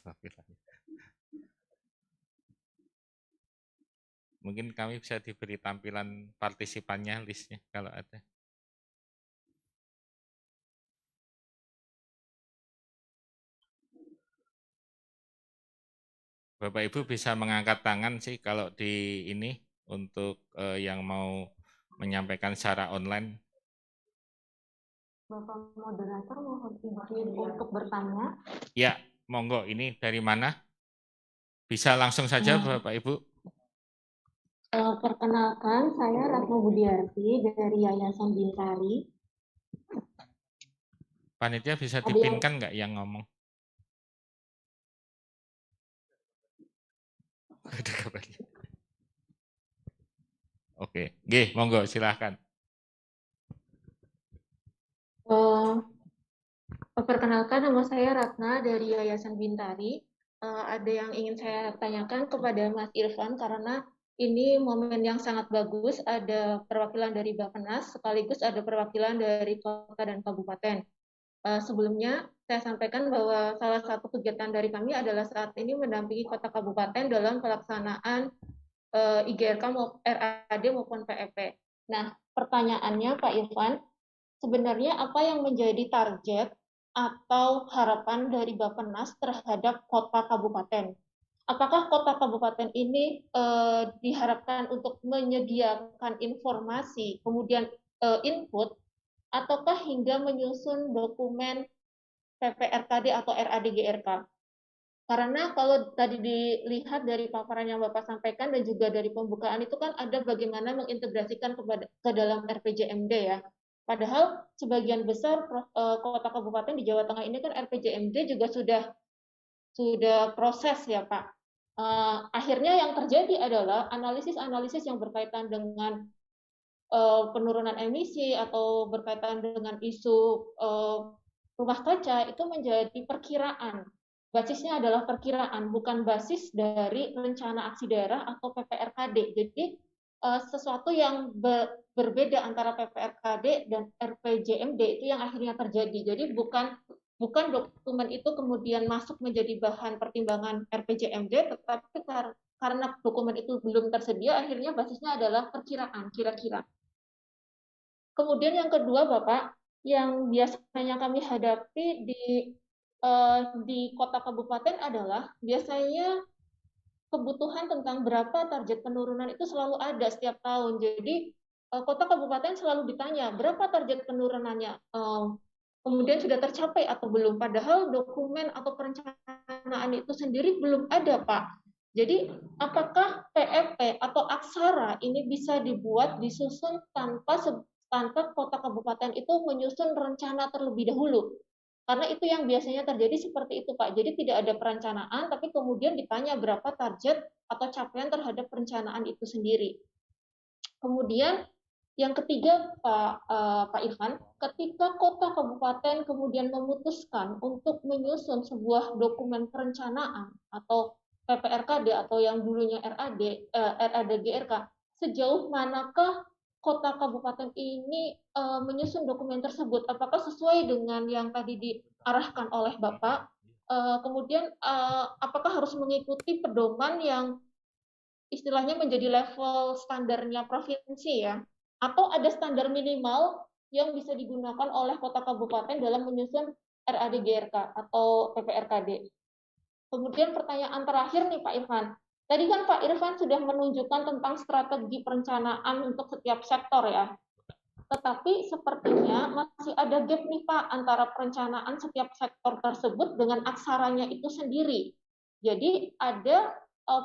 tampilannya. Mungkin kami bisa diberi tampilan partisipannya, listnya kalau ada. Bapak Ibu bisa mengangkat tangan sih kalau di ini untuk yang mau menyampaikan secara online. Bapak moderator mohon izin untuk bertanya. Ya, monggo. Ini dari mana? Bisa langsung saja Bapak Ibu. Perkenalkan, saya Ratna Budiarti dari Yayasan Bintari. Panitia bisa Ada yang dipinkan nggak yang ngomong? Ada kabarnya. Oke, G, monggo silahkan. Perkenalkan, nama saya Ratna dari Yayasan Bintari. Ada yang ingin saya tanyakan kepada Mas Irfan karena ini momen yang sangat bagus. Ada perwakilan dari Bappenas sekaligus ada perwakilan dari kota dan kabupaten. Sebelumnya saya sampaikan bahwa salah satu kegiatan dari kami adalah saat ini mendampingi kota kabupaten dalam pelaksanaan IGRK RAD maupun PEP. Nah, pertanyaannya Pak Irfan, sebenarnya apa yang menjadi target atau harapan dari Bappenas terhadap kota kabupaten? Apakah kota kabupaten ini diharapkan untuk menyediakan informasi, kemudian input, ataukah hingga menyusun dokumen PPRKD atau RADGRK? Karena kalau tadi dilihat dari paparan yang Bapak sampaikan dan juga dari pembukaan itu kan ada bagaimana mengintegrasikan ke dalam RPJMD ya. Padahal sebagian besar kota kabupaten di Jawa Tengah ini kan RPJMD juga sudah proses ya Pak. Akhirnya yang terjadi adalah analisis-analisis yang berkaitan dengan penurunan emisi atau berkaitan dengan isu rumah kaca itu menjadi perkiraan. Basisnya adalah perkiraan, bukan basis dari rencana aksi daerah atau PPRKD. Jadi sesuatu yang berbeda antara PPRKD dan RPJMD itu yang akhirnya terjadi. Jadi bukan dokumen itu kemudian masuk menjadi bahan pertimbangan RPJMD, tetapi karena dokumen itu belum tersedia, akhirnya basisnya adalah perkiraan kira-kira. Kemudian yang kedua, Bapak, yang biasanya kami hadapi di kota kabupaten adalah biasanya kebutuhan tentang berapa target penurunan itu selalu ada setiap tahun. Jadi kota kabupaten selalu ditanya berapa target penurunannya, kemudian sudah tercapai atau belum. Padahal dokumen atau perencanaan itu sendiri belum ada, Pak. Jadi apakah PEP atau aksara ini bisa dibuat disusun tanpa kota kabupaten itu menyusun rencana terlebih dahulu? Karena itu yang biasanya terjadi seperti itu, Pak. Jadi tidak ada perencanaan, tapi kemudian ditanya berapa target atau capaian terhadap perencanaan itu sendiri. Kemudian yang ketiga, Pak Irfan, ketika kota kabupaten kemudian memutuskan untuk menyusun sebuah dokumen perencanaan atau PPRKD atau yang dulunya RADGRK, sejauh manakah kota kabupaten ini menyusun dokumen tersebut? Apakah sesuai dengan yang tadi diarahkan oleh Bapak? Kemudian apakah harus mengikuti pedoman yang istilahnya menjadi level standarnya provinsi ya? Atau ada standar minimal yang bisa digunakan oleh kota kabupaten dalam menyusun RADGRK atau PPRKD? Kemudian pertanyaan terakhir nih Pak Irfan. Tadi kan Pak Irfan sudah menunjukkan tentang strategi perencanaan untuk setiap sektor ya. Tetapi sepertinya masih ada gap nih Pak antara perencanaan setiap sektor tersebut dengan aksaranya itu sendiri. Jadi ada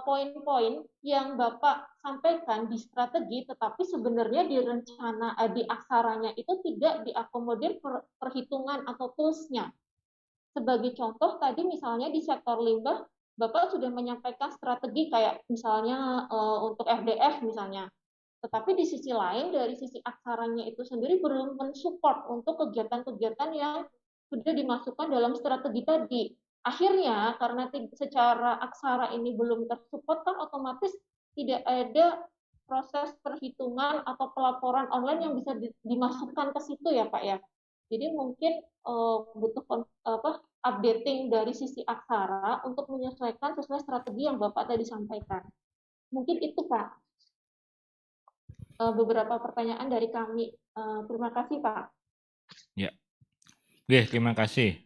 poin-poin yang Bapak sampaikan di strategi, tetapi sebenarnya di rencana di aksaranya itu tidak diakomodir perhitungan atau toolsnya. Sebagai contoh tadi misalnya di sektor limbah, Bapak sudah menyampaikan strategi kayak misalnya untuk RDF misalnya. Tetapi di sisi lain, dari sisi aksaranya itu sendiri belum mensupport untuk kegiatan-kegiatan yang sudah dimasukkan dalam strategi tadi. Akhirnya, karena secara aksara ini belum tersupport, kan otomatis tidak ada proses perhitungan atau pelaporan online yang bisa dimasukkan ke situ ya Pak ya. Jadi mungkin butuh updating dari sisi aksara untuk menyesuaikan sesuai strategi yang Bapak tadi sampaikan. Mungkin itu Pak, beberapa pertanyaan dari kami. Terima kasih Pak. Ya, oke, terima kasih.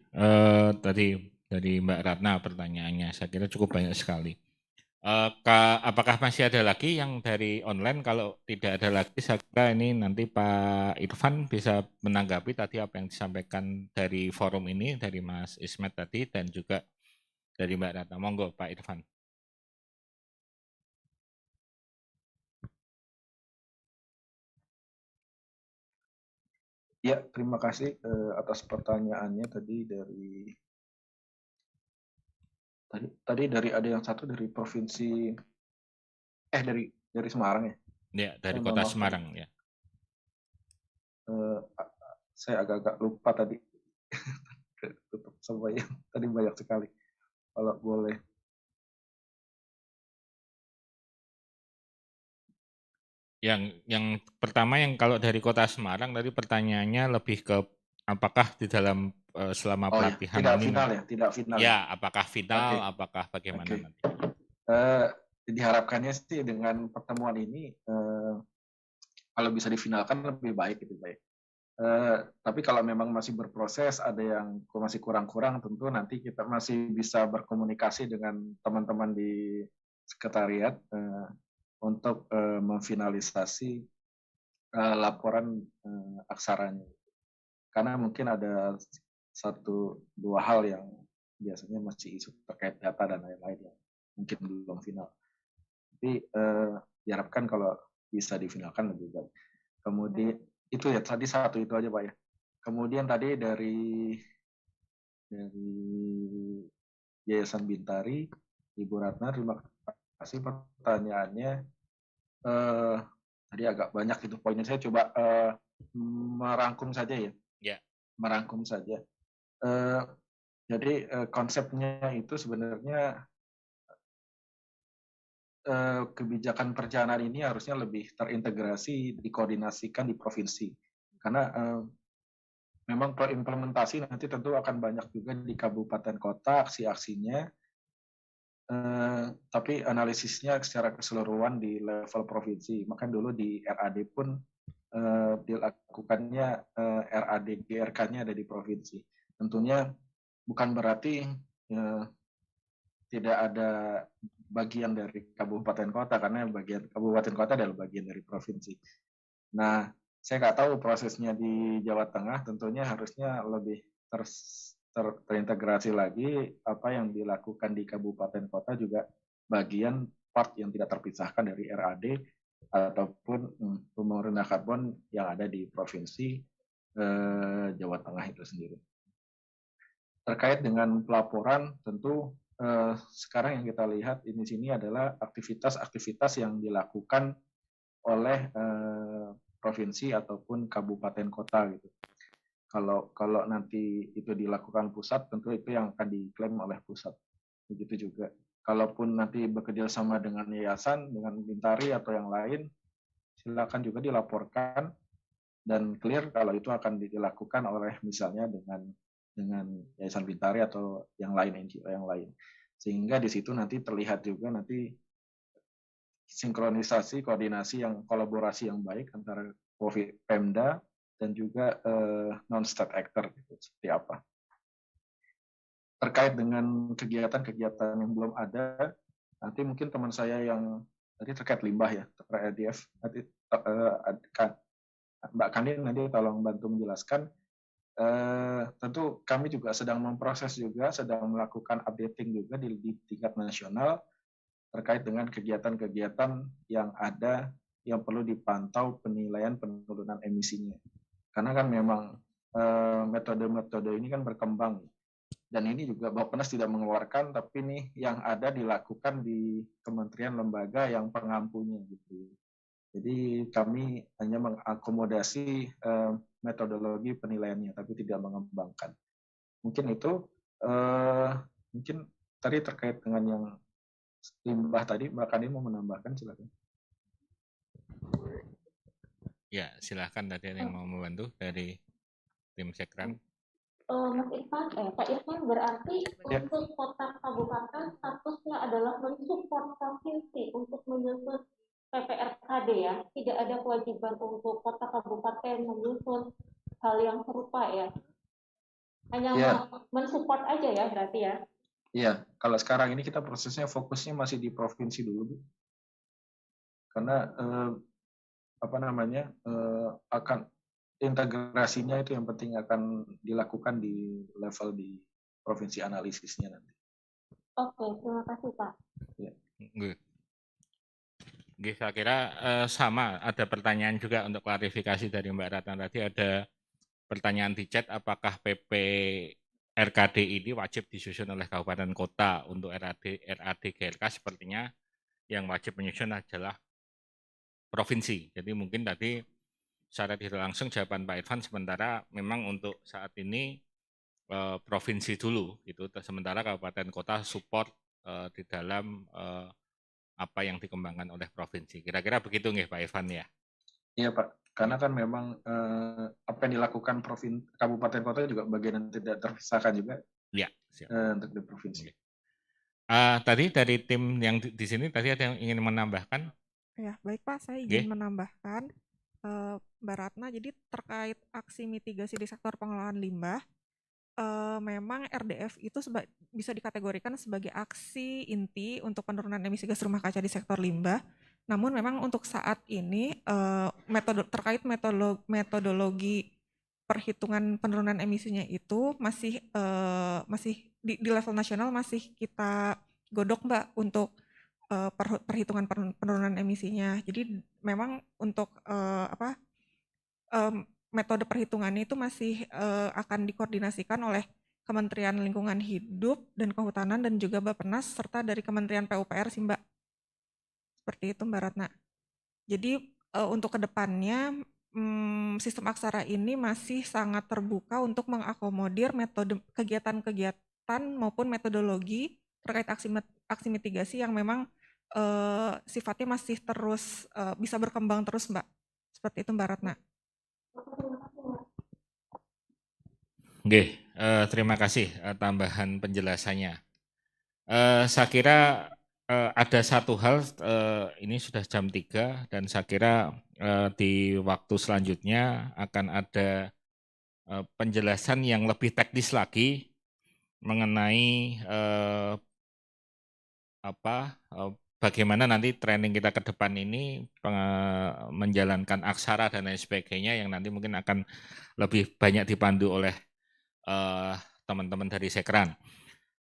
Tadi dari Mbak Ratna pertanyaannya, saya kira cukup banyak sekali. Apakah masih ada lagi yang dari online? Kalau tidak ada lagi, saya kira ini nanti Pak Irfan bisa menanggapi tadi apa yang disampaikan dari forum ini, dari Mas Ismet tadi, dan juga dari Mbak Ratna. Monggo Pak Irfan. Ya, terima kasih atas pertanyaannya tadi dari ada yang satu dari provinsi dari Semarang ya. Ya, dari Saya Kota maaf Semarang tadi. ya. Saya agak-agak lupa tadi. Tutup sampai yang tadi banyak sekali. Kalau boleh. Yang pertama yang kalau dari Kota Semarang tadi pertanyaannya lebih ke apakah di dalam selama Oh ya, pelatihan tidak ini final ya, tidak final. ya, apakah final, Oke. apakah bagaimana Oke. nanti? Diharapkannya sih dengan pertemuan ini kalau bisa difinalkan lebih baik. Tapi kalau memang masih berproses, ada yang masih kurang-kurang, tentu nanti kita masih bisa berkomunikasi dengan teman-teman di sekretariat untuk memfinalisasi laporan aksaranya. Karena mungkin ada satu dua hal yang biasanya masih isu terkait data dan lain-lain yang mungkin belum final. Tapi diharapkan kalau bisa difinalkan lebih baik. Kemudian itu ya tadi satu itu aja Pak ya. Kemudian tadi dari Yayasan Bintari, Ibu Ratna, terima kasih pertanyaannya. Tadi agak banyak itu poinnya. Saya coba merangkum saja ya. Ya. Merangkum saja. Jadi konsepnya itu sebenarnya kebijakan perencanaan ini harusnya lebih terintegrasi, dikoordinasikan di provinsi. Karena memang implementasi nanti tentu akan banyak juga di kabupaten kota aksi-aksinya, tapi analisisnya secara keseluruhan di level provinsi. Maka dulu di RAD pun dilakukannya RAD GRK-nya ada di provinsi. Tentunya bukan berarti tidak ada bagian dari kabupaten kota, karena bagian kabupaten kota adalah bagian dari provinsi. Nah, saya nggak tahu prosesnya di Jawa Tengah, tentunya harusnya lebih terintegrasi lagi. Apa yang dilakukan di kabupaten kota juga bagian part yang tidak terpisahkan dari RAD ataupun pemerintah karbon yang ada di provinsi Jawa Tengah itu sendiri. Terkait dengan pelaporan, tentu sekarang yang kita lihat di sini adalah aktivitas-aktivitas yang dilakukan oleh provinsi ataupun kabupaten kota gitu. Kalau nanti itu dilakukan pusat, tentu itu yang akan diklaim oleh pusat. Begitu juga. Kalaupun nanti bekerja sama dengan yayasan, dengan Bintari atau yang lain, silakan juga dilaporkan dan clear kalau itu akan dilakukan oleh misalnya dengan Yayasan Bintari atau yang lain, NGO yang lain. Sehingga di situ nanti terlihat juga nanti sinkronisasi, koordinasi yang kolaborasi yang baik antara Pemda dan juga non-state actor gitu, seperti apa. Terkait dengan kegiatan-kegiatan yang belum ada, nanti mungkin teman saya yang tadi terkait limbah ya, terkait EDF, nanti Mbak Kandin nanti tolong bantu menjelaskan. Tentu kami juga sedang memproses juga, sedang melakukan updating juga di tingkat nasional terkait dengan kegiatan-kegiatan yang ada yang perlu dipantau penilaian penurunan emisinya. Karena kan memang metode-metode ini kan berkembang. Dan ini juga Bappenas tidak mengeluarkan, tapi nih yang ada dilakukan di kementerian lembaga yang pengampunya gitu. Jadi kami hanya mengakomodasi metodologi penilaiannya, tapi tidak mengembangkan. Mungkin itu, mungkin tadi terkait dengan yang limbah tadi, Mbak Kandin mau menambahkan, silakan. Ya, silakan tadi ada yang mau membantu dari tim Sekran. Mas Irfan, Pak Irfan, berarti Ya, untuk kota kabupaten statusnya adalah mensupport provinsi untuk menyusun PPRKD ya, tidak ada kewajiban untuk kota kabupaten menyusun hal yang serupa ya, hanya ya, mensupport aja ya berarti ya. iya. Kalau sekarang ini kita prosesnya fokusnya masih di provinsi dulu, Bu. Karena apa namanya akan integrasinya itu yang penting akan dilakukan di level di provinsi analisisnya nanti. Oke, terima kasih Pak. Ya. Nggih. Nggih, saya kira sama, ada pertanyaan juga untuk klarifikasi dari Mbak Ratna tadi, ada pertanyaan di chat, apakah PP RKD ini wajib disusun oleh kabupaten kota untuk RAD GLK? Sepertinya yang wajib menyusun adalah provinsi. Jadi mungkin tadi secara tidak langsung jawaban Pak Irfan, sementara memang untuk saat ini provinsi dulu gitu, sementara kabupaten kota support di dalam apa yang dikembangkan oleh provinsi. Kira-kira begitu nggih Pak Irfan ya? Iya Pak, karena kan memang apa yang dilakukan kabupaten kota juga bagian yang tidak terpisahkan juga Iya, siap. untuk di provinsi. Tadi dari tim yang di sini tadi ada yang ingin menambahkan? Ya, baik Pak, saya Nggih. izin menambahkan Mbak Ratna, jadi terkait aksi mitigasi di sektor pengelolaan limbah, memang RDF itu bisa dikategorikan sebagai aksi inti untuk penurunan emisi gas rumah kaca di sektor limbah. Namun memang untuk saat ini terkait metodologi perhitungan penurunan emisinya itu masih di level nasional masih kita godok Mbak untuk perhitungan penurunan emisinya. Jadi memang untuk metode perhitungannya itu masih akan dikoordinasikan oleh Kementerian Lingkungan Hidup dan Kehutanan dan juga Bappenas serta dari Kementerian PUPR sih Mbak. Seperti itu Mbak Ratna. Jadi untuk kedepannya sistem Aksara ini masih sangat terbuka untuk mengakomodir metode kegiatan-kegiatan maupun metodologi terkait aksi mitigasi yang memang sifatnya masih terus bisa berkembang terus Mbak. Seperti itu Mbak Ratna. Nggih, terima kasih tambahan penjelasannya. Saya kira ada satu hal, ini sudah jam 3 dan saya kira di waktu selanjutnya akan ada penjelasan yang lebih teknis lagi mengenai bagaimana nanti training kita ke depan ini menjalankan aksara dan lain sebagainya yang nanti mungkin akan lebih banyak dipandu oleh teman-teman dari Sekran.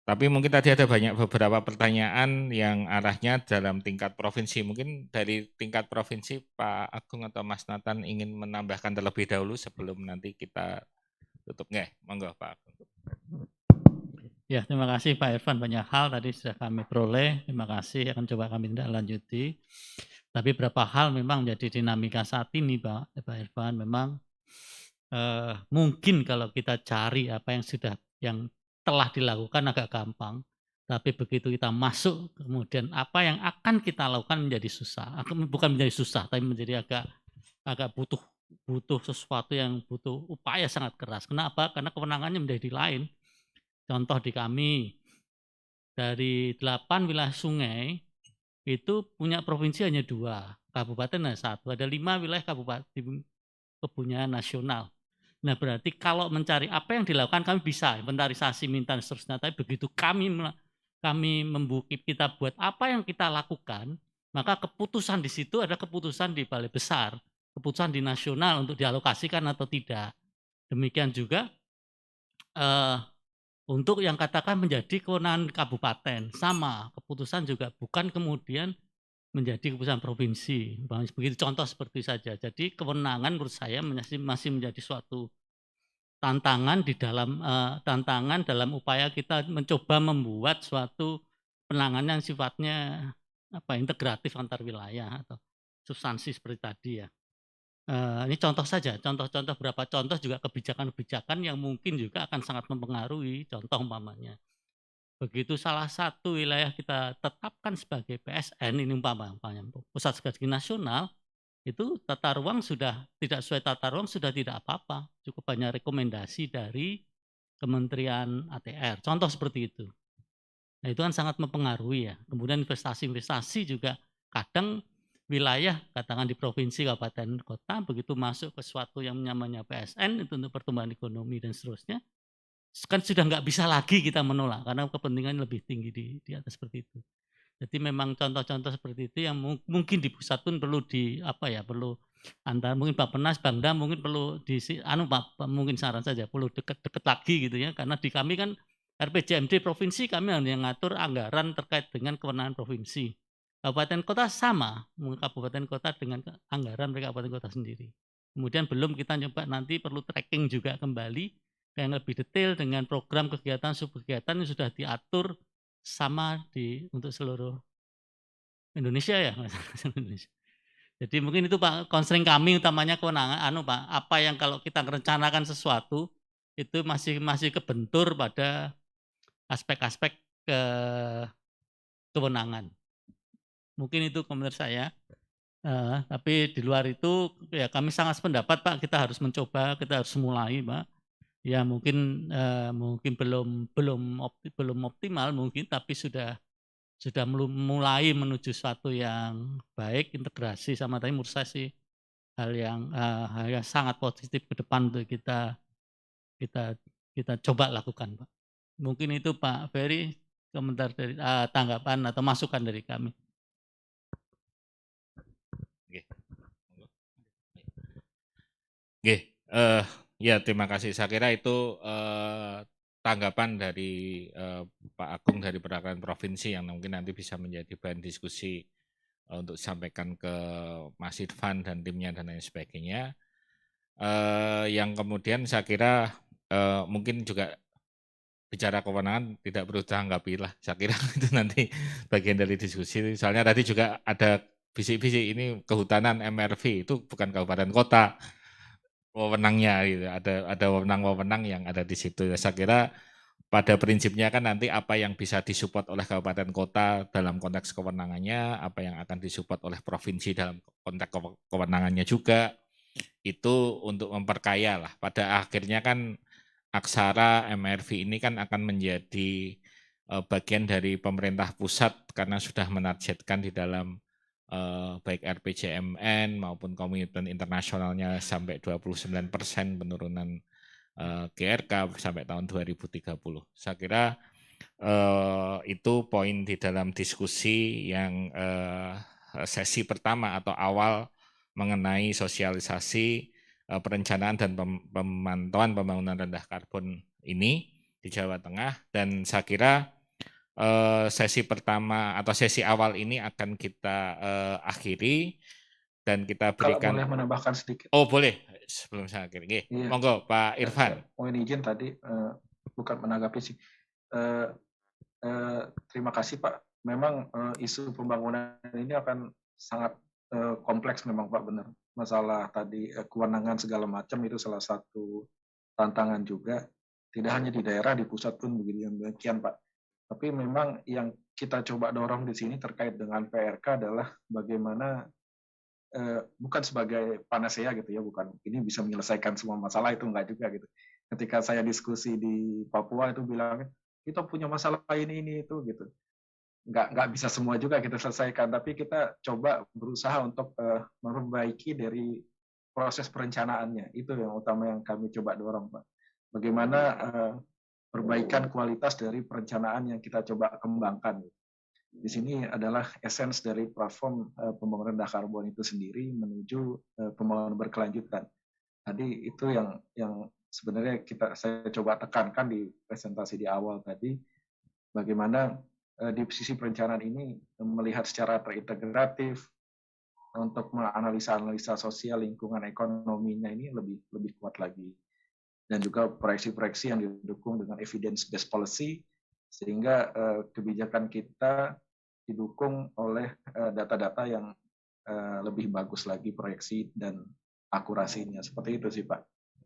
Tapi mungkin tadi ada beberapa pertanyaan yang arahnya dalam tingkat provinsi. Mungkin dari tingkat provinsi Pak Agung atau Mas Nathan ingin menambahkan terlebih dahulu sebelum nanti kita tutup. Nggih, monggo Pak Agung. Ya, terima kasih Pak Irfan. Banyak hal tadi sudah kami peroleh. Terima kasih, akan coba kami tindak lanjuti. Tapi beberapa hal memang menjadi dinamika saat ini Pak Irfan. Memang mungkin kalau kita cari apa yang telah dilakukan agak gampang. Tapi begitu kita masuk, kemudian apa yang akan kita lakukan menjadi susah. Bukan menjadi susah, tapi menjadi agak butuh sesuatu yang butuh upaya sangat keras. Kenapa? Karena kewenangannya menjadi lain. Contoh di kami, dari 8 wilayah sungai, itu punya provinsi hanya 2, kabupaten hanya 1. Ada 5 wilayah kabupaten kepunyaan nasional. Nah berarti kalau mencari apa yang dilakukan kami bisa, inventarisasi, minta dan seterusnya. Tapi begitu kami membukit kita buat apa yang kita lakukan, maka keputusan di situ ada keputusan di balai besar, keputusan di nasional untuk dialokasikan atau tidak. Demikian juga untuk yang katakan menjadi kewenangan kabupaten, sama keputusan juga bukan kemudian menjadi keputusan provinsi. Begitu contoh seperti saja. Jadi kewenangan menurut saya masih menjadi suatu tantangan dalam upaya kita mencoba membuat suatu penanganan yang sifatnya integratif antar wilayah atau substansi seperti tadi ya. Ini contoh saja, beberapa contoh juga kebijakan-kebijakan yang mungkin juga akan sangat mempengaruhi, contoh umpamanya. Begitu salah satu wilayah kita tetapkan sebagai PSN, ini umpamanya pusat strategi nasional, itu tata ruang sudah tidak sesuai tata ruang sudah tidak apa-apa, cukup banyak rekomendasi dari Kementerian ATR, contoh seperti itu. Nah itu kan sangat mempengaruhi ya. Kemudian investasi-investasi juga kadang wilayah, katakan di provinsi, kabupaten, kota, begitu masuk ke suatu yang namanya PSN, itu untuk pertumbuhan ekonomi dan seterusnya, kan sudah nggak bisa lagi kita menolak, karena kepentingan lebih tinggi di atas seperti itu. Jadi memang contoh-contoh seperti itu yang mungkin di pusat pun perlu perlu antara mungkin Bappenas, Bangda mungkin perlu mungkin saran saja perlu deket-deket lagi gitu ya, karena di kami kan RPJMD provinsi kami hanya ngatur anggaran terkait dengan kewenangan provinsi. Kabupaten kota sama, kabupaten kota dengan anggaran mereka kabupaten kota sendiri. Kemudian belum kita nyoba nanti perlu tracking juga kembali yang lebih detail dengan program kegiatan subkegiatan yang sudah diatur sama untuk seluruh Indonesia ya. Jadi mungkin itu Pak constraint kami utamanya kewenangan Pak, apa yang kalau kita merencanakan sesuatu itu masih kebentur pada aspek-aspek kewenangan. Mungkin itu komentar saya. Tapi di luar itu ya kami sangat sependapat Pak, kita harus mencoba, kita harus mulai Pak. Ya mungkin belum optimal mungkin, tapi sudah mulai menuju suatu yang baik, integrasi sama tadi menurut saya sih hal yang sangat positif ke depan untuk kita coba lakukan Pak. Mungkin itu Pak Ferry komentar dari tanggapan atau masukan dari kami. Oke, ya terima kasih. Saya kira itu tanggapan dari Pak Agung dari perwakilan provinsi yang mungkin nanti bisa menjadi bahan diskusi untuk disampaikan ke Mas Irfan dan timnya dan lain sebagainya. Yang kemudian saya kira mungkin juga bicara kewenangan tidak perlu ditanggapi lah. Saya kira itu nanti bagian dari diskusi. Soalnya tadi juga ada bisik-bisik ini kehutanan MRV itu bukan kabupaten kota wewenangnya gitu. Ada wewenang-wewenang yang ada di situ. Saya kira pada prinsipnya kan nanti apa yang bisa disupport oleh kabupaten kota dalam konteks kewenangannya, apa yang akan disupport oleh provinsi dalam konteks kewenangannya juga, itu untuk memperkaya lah. Pada akhirnya kan Aksara MRV ini kan akan menjadi bagian dari pemerintah pusat karena sudah menargetkan di dalam baik RPJMN maupun komitmen internasionalnya sampai 29% penurunan GRK sampai tahun 2030. Saya kira itu poin di dalam diskusi yang sesi pertama atau awal mengenai sosialisasi perencanaan dan pemantauan pembangunan rendah karbon ini di Jawa Tengah, dan saya kira sesi pertama atau sesi awal ini akan kita akhiri dan kita berikan. Kalau boleh menambahkan sedikit. Oh boleh, sebelum saya akhiri. Iya. Monggo Pak Irfan. Mohon izin tadi bukan menanggapi sih. Terima kasih Pak. Memang isu pembangunan ini akan sangat kompleks memang Pak, benar. Masalah tadi kewenangan segala macam itu salah satu tantangan juga. Tidak hanya di daerah, di pusat pun demikian Pak. Tapi memang yang kita coba dorong di sini terkait dengan PRK adalah bagaimana bukan sebagai panacea gitu ya, bukan ini bisa menyelesaikan semua masalah, itu enggak juga gitu. Ketika saya diskusi di Papua itu bilangnya kita punya masalah ini itu gitu. Enggak bisa semua juga kita selesaikan, tapi kita coba berusaha untuk memperbaiki dari proses perencanaannya. Itu yang utama yang kami coba dorong, Pak. Bagaimana perbaikan kualitas dari perencanaan yang kita coba kembangkan. Di sini adalah esens dari platform pembangunan rendah karbon itu sendiri menuju pembangunan berkelanjutan. Tadi itu yang sebenarnya saya coba tekankan di presentasi di awal tadi, bagaimana di sisi perencanaan ini melihat secara terintegratif untuk menganalisa sosial, lingkungan, ekonominya ini lebih kuat lagi, dan juga proyeksi-proyeksi yang didukung dengan evidence-based policy sehingga kebijakan kita didukung oleh data-data yang lebih bagus lagi proyeksi dan akurasinya. Seperti itu sih Pak.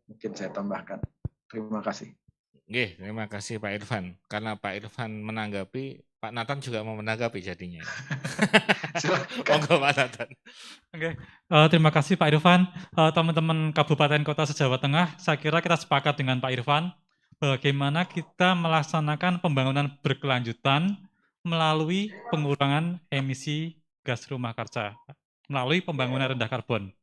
Mungkin saya tambahkan. Terima kasih. Oke, terima kasih Pak Irfan. Karena Pak Irfan menanggapi, Pak Nathan juga mau menanggapi jadinya. Monggo Pak Nathan. Oke, terima kasih Pak Irfan. Teman-teman Kabupaten Kota se-Jawa Tengah, saya kira kita sepakat dengan Pak Irfan bagaimana kita melaksanakan pembangunan berkelanjutan melalui pengurangan emisi gas rumah kaca, melalui pembangunan rendah karbon.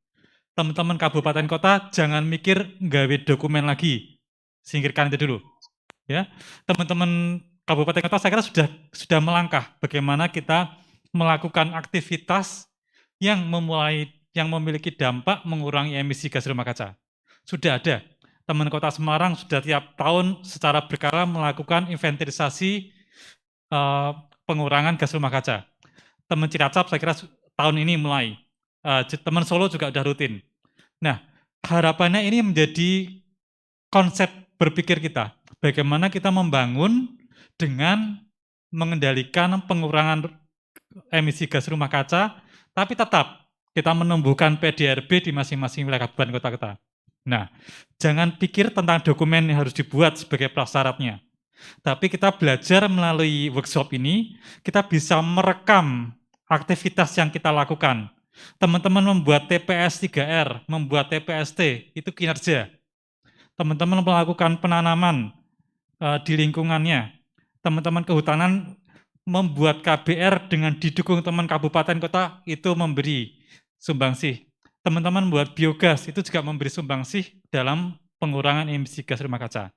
Teman-teman kabupaten kota jangan mikir nggawe dokumen lagi, singkirkan itu dulu. Ya, teman-teman kabupaten kota saya kira sudah melangkah bagaimana kita melakukan aktivitas yang memiliki dampak mengurangi emisi gas rumah kaca. Sudah ada. Teman Kota Semarang sudah tiap tahun secara berkala melakukan inventarisasi pengurangan gas rumah kaca. Teman Cilacap saya kira tahun ini mulai. Teman Solo juga sudah rutin. Nah, harapannya ini menjadi konsep berpikir kita. Bagaimana kita membangun dengan mengendalikan pengurangan emisi gas rumah kaca, tapi tetap kita menumbuhkan PDRB di masing-masing wilayah kabupaten kota kita. Nah, jangan pikir tentang dokumen yang harus dibuat sebagai prasyaratnya. Tapi kita belajar melalui workshop ini, kita bisa merekam aktivitas yang kita lakukan. Teman-teman membuat TPS 3R, membuat TPST, itu kinerja. Teman-teman melakukan penanaman di lingkungannya. Teman-teman kehutanan membuat KBR dengan didukung teman kabupaten kota, itu memberi sumbangsih. Teman-teman buat biogas, itu juga memberi sumbangsih dalam pengurangan emisi gas rumah kaca.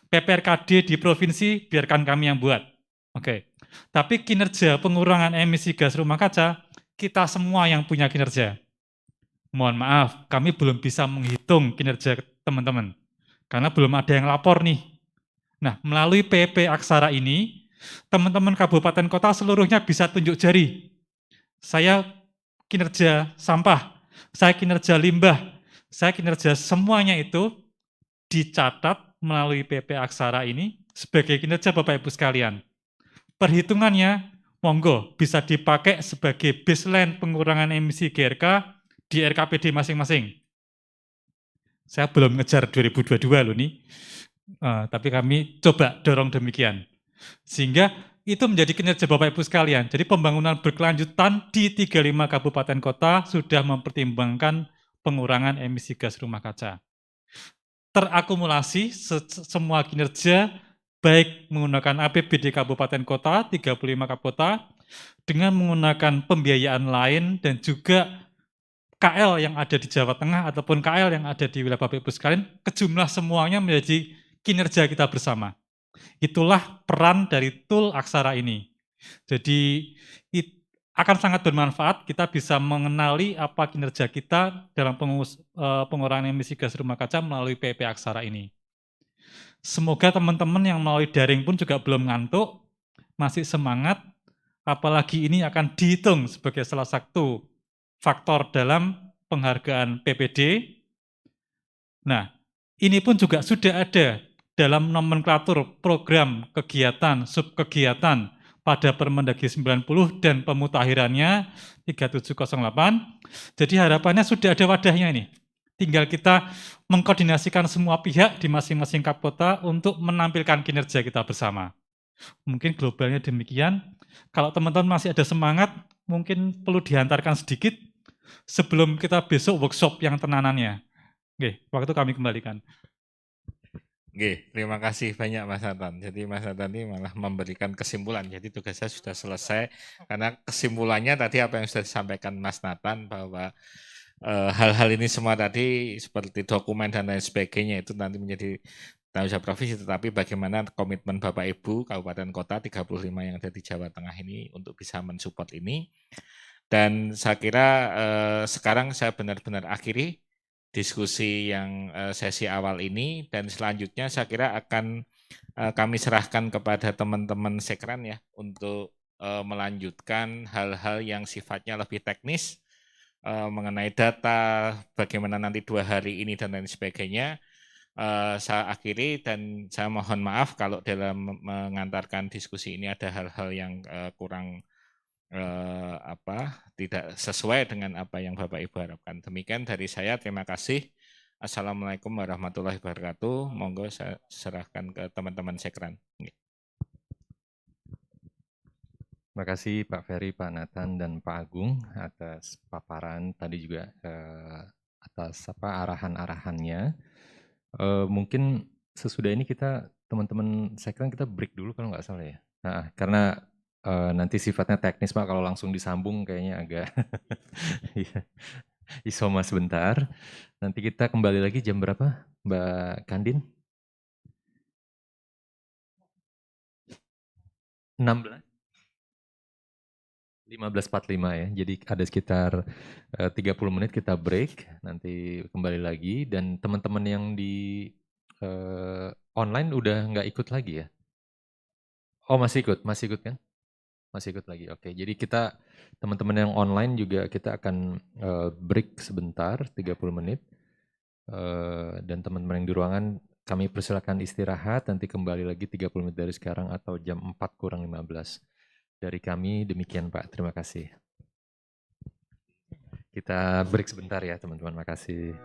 PPRKD di provinsi, biarkan kami yang buat. Oke. Tapi kinerja pengurangan emisi gas rumah kaca, kita semua yang punya kinerja. Mohon maaf, kami belum bisa menghitung kinerja teman-teman. Karena belum ada yang lapor nih. Nah, melalui PP Aksara ini, teman-teman kabupaten kota seluruhnya bisa tunjuk jari. Saya kinerja sampah, saya kinerja limbah, saya kinerja semuanya itu dicatat melalui PP Aksara ini sebagai kinerja Bapak Ibu sekalian. Perhitungannya, monggo bisa dipakai sebagai baseline pengurangan emisi GRK di RKPD masing-masing. Saya belum ngejar 2022 loh nih, tapi kami coba dorong demikian. Sehingga itu menjadi kinerja Bapak Ibu sekalian. Jadi pembangunan berkelanjutan di 35 kabupaten kota sudah mempertimbangkan pengurangan emisi gas rumah kaca. Terakumulasi semua kinerja, baik menggunakan APBD kabupaten kota, 35 kota, dengan menggunakan pembiayaan lain dan juga KL yang ada di Jawa Tengah ataupun KL yang ada di wilayah Bapak Ibu sekalian, kejumlah semuanya menjadi kinerja kita bersama. Itulah peran dari tool Aksara ini. Jadi akan sangat bermanfaat kita bisa mengenali apa kinerja kita dalam pengurangan emisi gas rumah kaca melalui PP Aksara ini. Semoga teman-teman yang melalui daring pun juga belum ngantuk, masih semangat, apalagi ini akan dihitung sebagai salah satu faktor dalam penghargaan PPD. Nah, ini pun juga sudah ada dalam nomenklatur program kegiatan, subkegiatan pada Permendagri 90 dan pemutakhirannya 3708. Jadi harapannya sudah ada wadahnya ini. Tinggal kita mengkoordinasikan semua pihak di masing-masing kapkota untuk menampilkan kinerja kita bersama. Mungkin globalnya demikian. Kalau teman-teman masih ada semangat, mungkin perlu dihantarkan sedikit sebelum kita besok workshop yang tenanannya. Oke, waktu kami kembalikan. Oke, terima kasih banyak Mas Nathan. Jadi Mas Nathan ini malah memberikan kesimpulan. Jadi tugasnya sudah selesai karena kesimpulannya tadi apa yang sudah disampaikan Mas Nathan bahwa hal-hal ini semua tadi seperti dokumen dan lain sebagainya itu nanti menjadi tanggung jawab provinsi, tetapi bagaimana komitmen Bapak Ibu Kabupaten Kota 35 yang ada di Jawa Tengah ini untuk bisa mensupport ini. Dan saya kira sekarang saya benar-benar akhiri diskusi yang sesi awal ini, dan selanjutnya saya kira akan kami serahkan kepada teman-teman sekran ya untuk melanjutkan hal-hal yang sifatnya lebih teknis mengenai data, bagaimana nanti 2 hari ini dan lain sebagainya. Saya akhiri dan saya mohon maaf kalau dalam mengantarkan diskusi ini ada hal-hal yang kurang tidak sesuai dengan apa yang Bapak Ibu harapkan. Demikian dari saya, terima kasih. Assalamualaikum warahmatullahi wabarakatuh. Monggo saya serahkan ke teman-teman sekran. Terima kasih Pak Ferry, Pak Nathan, dan Pak Agung atas paparan tadi juga atas arahan-arahannya. Mungkin sesudah ini kita teman-teman sekren kita break dulu kalau nggak salah ya. Nah, karena nanti sifatnya teknis Pak, kalau langsung disambung kayaknya agak iya. Isoma sebentar. Nanti kita kembali lagi jam berapa, Mbak Kandin? 16? 15.45 ya. Jadi ada sekitar 30 menit kita break, nanti kembali lagi. Dan teman-teman yang di online udah nggak ikut lagi ya? Oh masih ikut kan? Masih ikut lagi. Oke, jadi kita teman-teman yang online juga kita akan break sebentar 30 menit. Dan teman-teman yang di ruangan kami persilakan istirahat, nanti kembali lagi 30 menit dari sekarang atau jam 4:15. Dari kami demikian Pak, terima kasih. Kita break sebentar ya teman-teman, makasih.